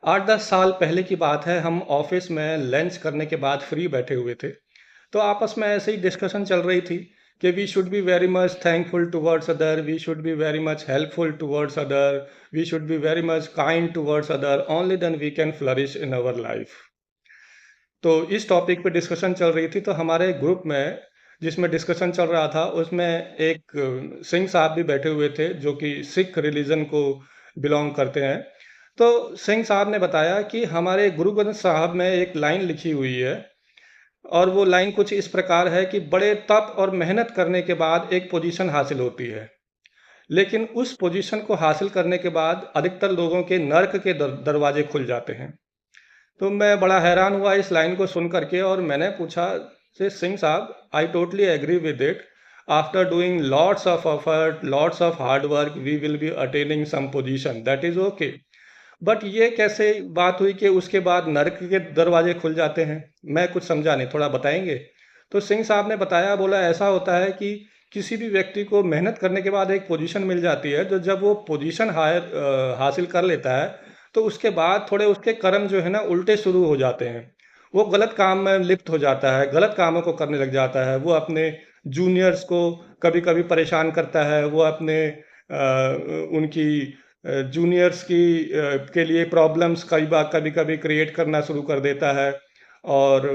8-10 साल पहले की बात है, हम ऑफिस में लंच करने के बाद फ्री बैठे हुए थे। तो आपस में ऐसे ही डिस्कशन चल रही थी कि we should be very much thankful towards other, we should be very much helpful towards other, we should be very much kind towards other, only then we can flourish in our life. तो इस topic पे discussion चल रही थी, तो हमारे group में जिसमें डिस्कशन चल रहा था उसमें एक सिंह साहब भी बैठे हुए थे जो कि सिख रिलीजन को बिलोंग करते हैं। तो सिंह साहब ने बताया कि हमारे गुरु ग्रंथ साहब में एक लाइन लिखी हुई है, और वो लाइन कुछ इस प्रकार है कि बड़े तप और मेहनत करने के बाद एक पोजीशन हासिल होती है, लेकिन उस पोजीशन को हासिल करने के बाद अधिकतर लोगों के नर्क के दरवाजे खुल जाते हैं। तो मैं बड़ा हैरान हुआ इस लाइन को सुन करके, और मैंने पूछा से Singh sahab, I totally agree with it. After doing lots of effort, lots of hard work, we will be attaining some position, that is okay. But ये कैसे बात हुई कि उसके बाद नरक के दरवाजे खुल जाते हैं? मैं कुछ समझा नहीं, थोड़ा बताएंगे? तो सिंह साहब ने बताया, बोला ऐसा होता है कि किसी भी व्यक्ति को मेहनत करने के बाद एक पोजीशन मिल जाती है, तो जब वो पोजीशन हासिल कर लेता है, तो उसके बाद थोड़े उसके कर्म जो है ना उल्टे शुरू हो जाते हैं। वो गलत काम में लिप्त हो जाता है, गलत कामों को करने लग जाता है, वो अपने जूनियर्स को कभी कभी परेशान करता है, वो अपने उनकी जूनियर्स के लिए प्रॉब्लम्स कई बार कभी कभी क्रिएट करना शुरू कर देता है, और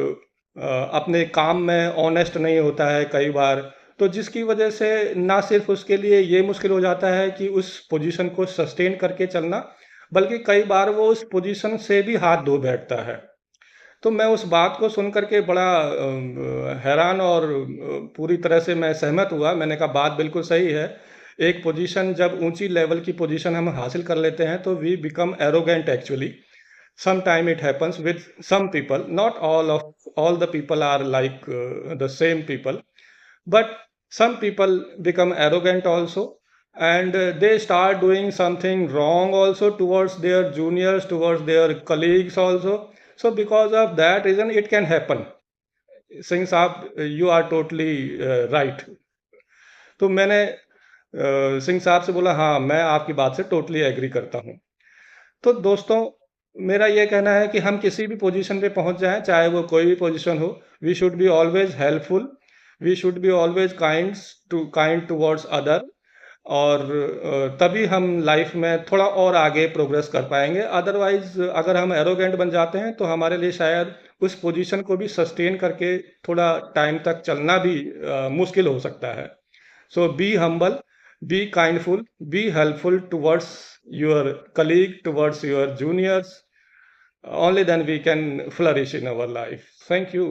अपने काम में ऑनेस्ट नहीं होता है कई बार। तो जिसकी वजह से ना सिर्फ उसके लिए ये मुश्किल हो जाता है कि उस पोजीशन को सस्टेन करके चलना, बल्कि कई बार वो उस पोजीशन से भी हाथ धो बैठता है। तो मैं उस बात को सुन कर के बड़ा हैरान और पूरी तरह से मैं सहमत हुआ। मैंने कहा बात बिल्कुल सही है। एक पोजीशन जब ऊँची लेवल की पोजीशन हम हासिल कर लेते हैं तो we become arrogant actually. Sometime it happens with some people, not all the people are like the same people, but some people become arrogant also, and they start doing something wrong also towards their juniors, towards their colleagues also. So because of that reason it can happen. Singh साहब, you are totally right. तो मैंने सिंह साहब से बोला, हाँ मैं आपकी बात से टोटली एग्री करता हूँ। तो दोस्तों, मेरा ये कहना है कि हम किसी भी पोजीशन पे पहुंच जाएं, चाहे वो कोई भी पोजीशन हो, we should be always helpful, we should be always kind towards other, और तभी हम लाइफ में थोड़ा और आगे प्रोग्रेस कर पाएंगे। अदरवाइज अगर हम एरोगेंट बन जाते हैं तो हमारे लिए शायद उस पोजीशन को भी सस्टेन करके थोड़ा टाइम तक चलना भी मुश्किल हो सकता है। So be humble, be kindful, be helpful towards your colleague, towards your juniors. Only then we can flourish in our life. Thank you.